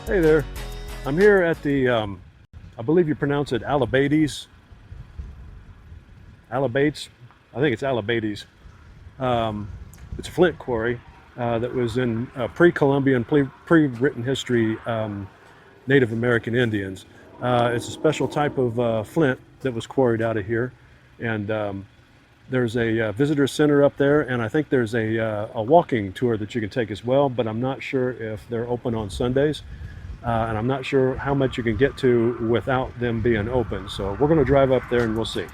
Hey there. I'm here at the, I believe you pronounce it Alibates. Alibates? I think it's Alibates. Um, it's a flint quarry that was in pre-Columbian, pre-written history Native American Indians. It's a special type of flint that was quarried out of here. And there's a visitor center up there, and I think there's a walking tour that you can take as well, but I'm not sure if they're open on Sundays. And I'm not sure how much you can get to without them being open. So we're going to drive up there and we'll see.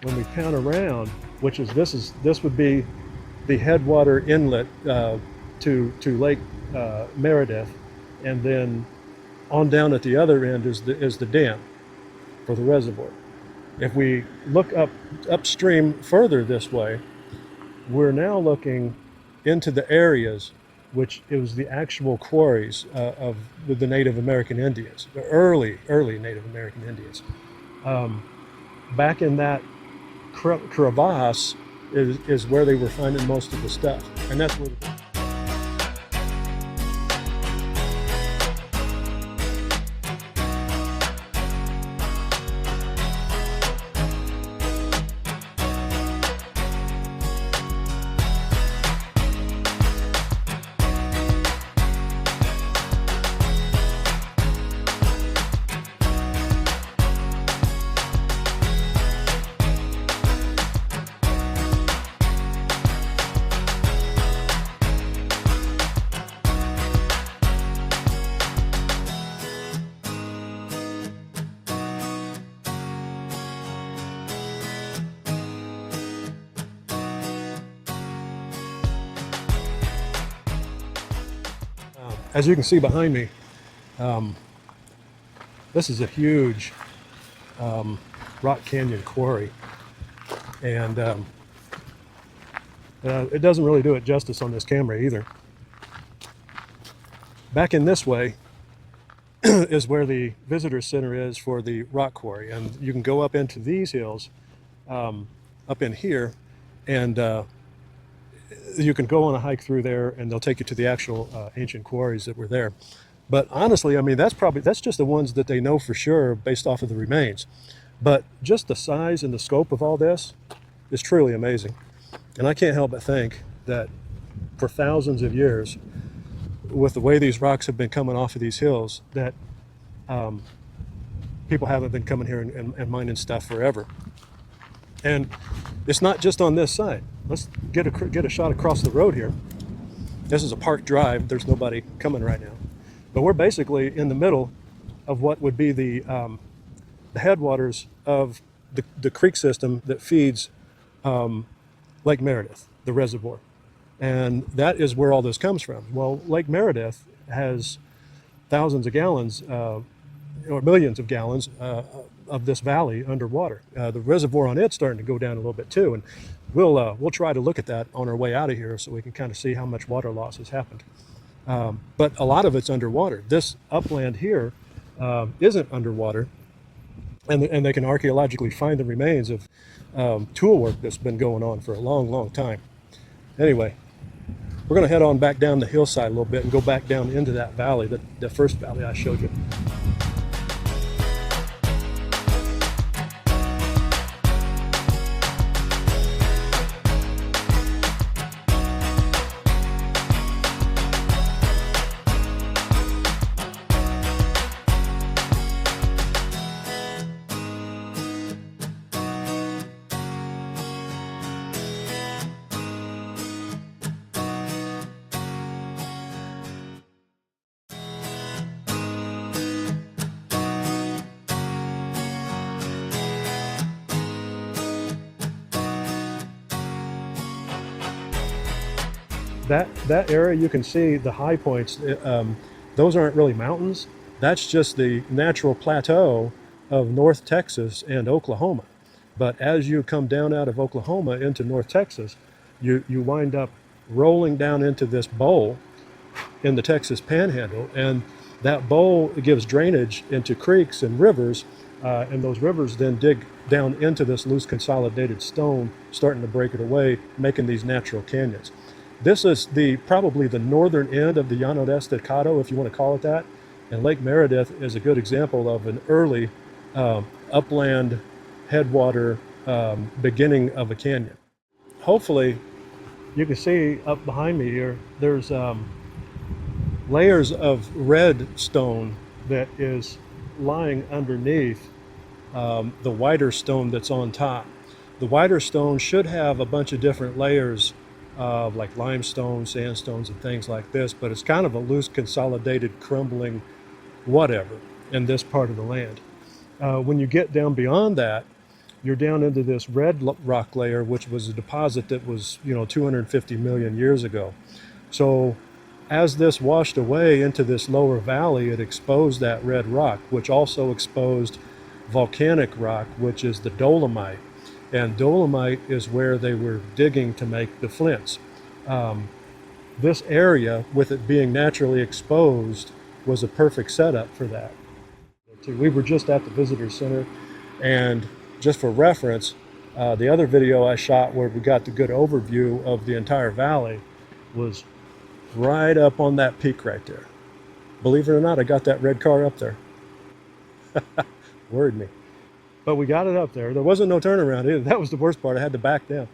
When we count around, which is this would be the headwater inlet to Lake Meredith, and then on down at the other end is the dam for the reservoir. If we look upstream further this way, we're now looking into the areas which it was the actual quarries of the Native American Indians, the early Native American Indians. Back in that crevasse is where they were finding most of the stuff, and that's where as you can see behind me, this is a huge rock canyon quarry, and it doesn't really do it justice on this camera either. Back in this way is where the visitor center is for the rock quarry, and you can go up into these hills up in here, and you can go on a hike through there, and they'll take you to the actual ancient quarries that were there. But honestly, I mean, that's just the ones that they know for sure based off of the remains. But just the size and the scope of all this is truly amazing. And I can't help but think that for thousands of years, with the way these rocks have been coming off of these hills, that people haven't been coming here and mining stuff forever. And it's not just on this side. Let's get a shot across the road here. This is a park drive. There's nobody coming right now. But we're basically in the middle of what would be the headwaters of the creek system that feeds Lake Meredith, the reservoir. And that is where all this comes from. Well, Lake Meredith has thousands of gallons, or millions of gallons of this valley underwater. The reservoir on it's starting to go down a little bit too, and we'll try to look at that on our way out of here so we can kind of see how much water loss has happened. But a lot of it's underwater. This upland here isn't underwater, and they can archaeologically find the remains of tool work that's been going on for a long time. Anyway, we're going to head on back down the hillside a little bit and go back down into that valley, the first valley I showed you. that area, you can see the high points. Those aren't really mountains. That's just the natural plateau of North Texas and Oklahoma. But as you come down out of Oklahoma into North Texas, you wind up rolling down into this bowl in the Texas Panhandle, and that bowl gives drainage into creeks and rivers, and those rivers then dig down into this loose consolidated stone, starting to break it away, making these natural canyons. This is probably the northern end of the Llano de Estacado, if you want to call it that, and Lake Meredith is a good example of an early upland headwater beginning of a canyon. Hopefully you can see up behind me here, there's layers of red stone that is lying underneath the whiter stone that's on top. The whiter stone should have a bunch of different layers of like limestone, sandstones, and things like this, but it's kind of a loose, consolidated, crumbling whatever in this part of the land. When you get down beyond that, you're down into this red rock layer, which was a deposit that was, 250 million years ago. So as this washed away into this lower valley, it exposed that red rock, which also exposed volcanic rock, which is the dolomite. And dolomite is where they were digging to make the flints. This area, with it being naturally exposed, was a perfect setup for that. We were just at the visitor center, and just for reference, the other video I shot where we got the good overview of the entire valley was right up on that peak right there. Believe it or not, I got that red car up there. Worried me. But we got it up there. There wasn't no turnaround either. That was the worst part. I had to back down.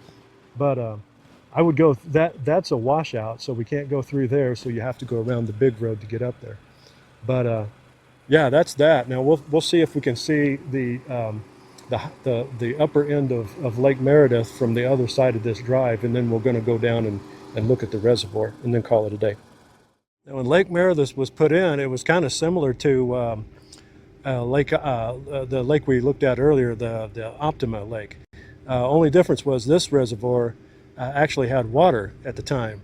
But I would go, that's a washout, so we can't go through there, so you have to go around the big road to get up there. But yeah, that's that. Now we'll see if we can see the upper end of Lake Meredith from the other side of this drive, and then we're going to go down and look at the reservoir and then call it a day. Now when Lake Meredith was put in, it was kind of similar to the lake we looked at earlier, the Optima Lake. Only difference was this reservoir actually had water at the time.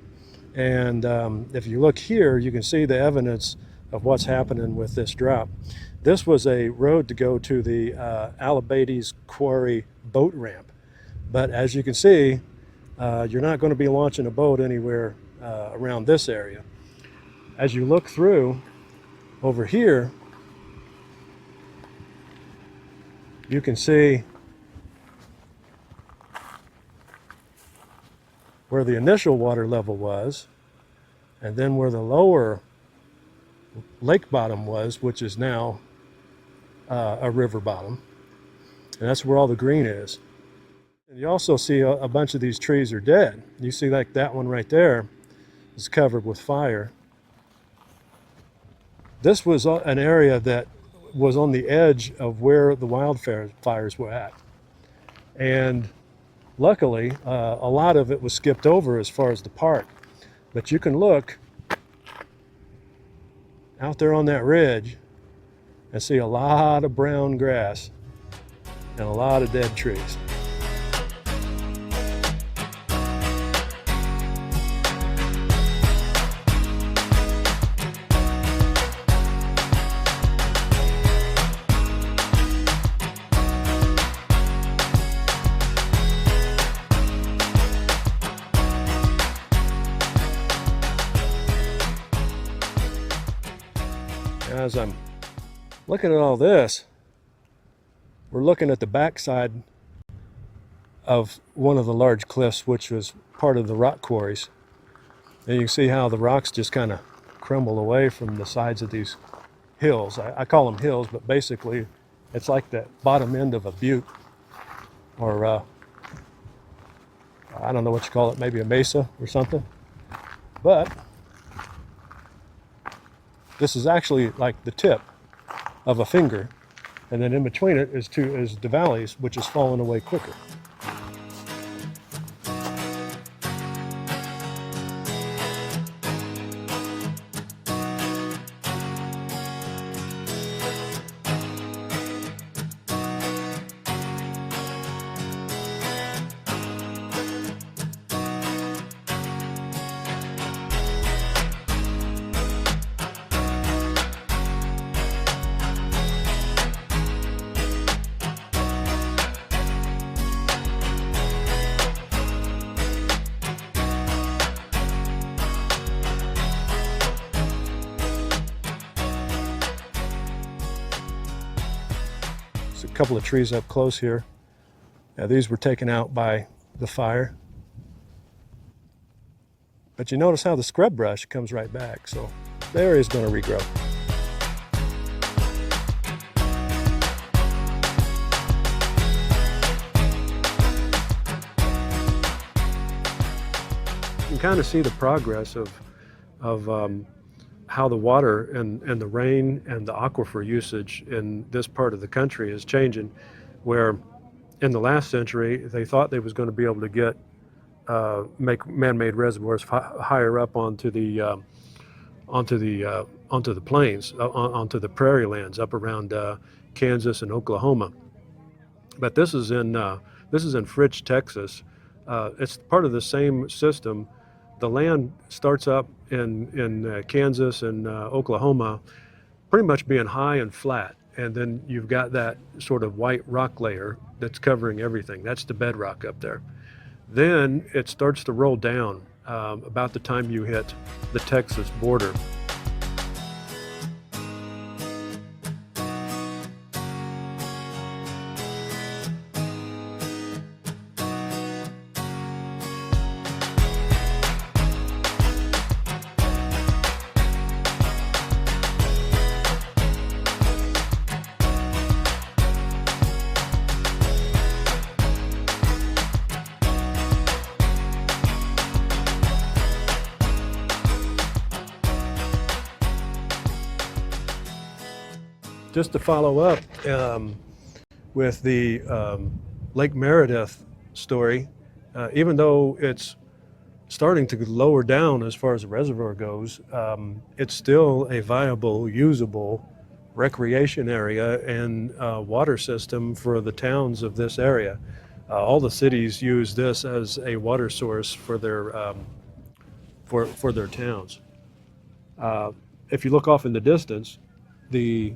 And if you look here, you can see the evidence of what's happening with this drought. This was a road to go to the Alibates Quarry boat ramp. But as you can see, you're not going to be launching a boat anywhere around this area. As you look through over here, you can see where the initial water level was, and then where the lower lake bottom was, which is now a river bottom. And that's where all the green is. And you also see a bunch of these trees are dead. You see like that one right there is covered with fire. This was an area that was on the edge of where the wildfires were at. And luckily, a lot of it was skipped over as far as the park. But you can look out there on that ridge and see a lot of brown grass and a lot of dead trees. As I'm looking at all this, we're looking at the backside of one of the large cliffs, which was part of the rock quarries. And you can see how the rocks just kind of crumble away from the sides of these hills. I call them hills, but basically it's like the bottom end of a butte, or I don't know what you call it, maybe a mesa or something. But this is actually like the tip of a finger, and then in between it is the valleys, which is falling away quicker. couple of trees up close here. These were taken out by the fire. But you notice how the scrub brush comes right back, so the area is going to regrow. You can kind of see the progress of how the water and the rain and the aquifer usage in this part of the country is changing, where in the last century they thought they was going to be able to get make man-made reservoirs higher up onto the plains, onto the prairie lands up around Kansas and Oklahoma. But this is in Fritch, Texas. It's part of the same system. The land starts up in Kansas and Oklahoma, pretty much being high and flat, and then you've got that sort of white rock layer that's covering everything. That's the bedrock up there. Then it starts to roll down about the time you hit the Texas border. Just to follow up with the Lake Meredith story, even though it's starting to lower down as far as the reservoir goes, it's still a viable, usable recreation area and water system for the towns of this area. All the cities use this as a water source for their towns. If you look off in the distance, the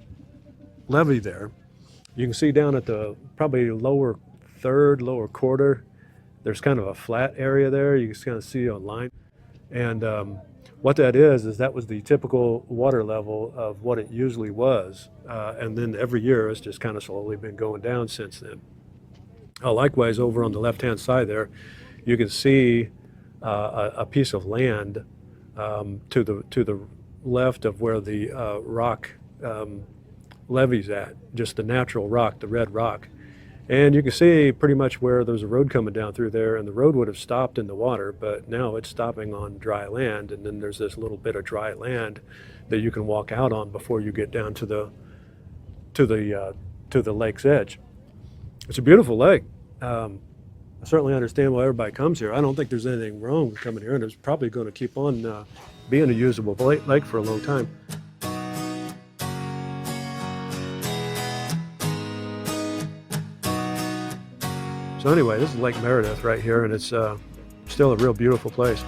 levee there, you can see down at the probably lower third, lower quarter, there's kind of a flat area there. You can kind of see a line. And what that is that was the typical water level of what it usually was. And then every year it's just kind of slowly been going down since then. Likewise, over on the left-hand side there, you can see a piece of land to the left of where the rock levee's at, just the natural rock, the red rock. And you can see pretty much where there's a road coming down through there, and the road would have stopped in the water, but now it's stopping on dry land, and then there's this little bit of dry land that you can walk out on before you get down to the lake's edge. It's a beautiful lake. I certainly understand why everybody comes here. I don't think there's anything wrong with coming here, and it's probably going to keep on being a usable lake for a long time. So anyway, this is Lake Meredith right here, and it's still a real beautiful place.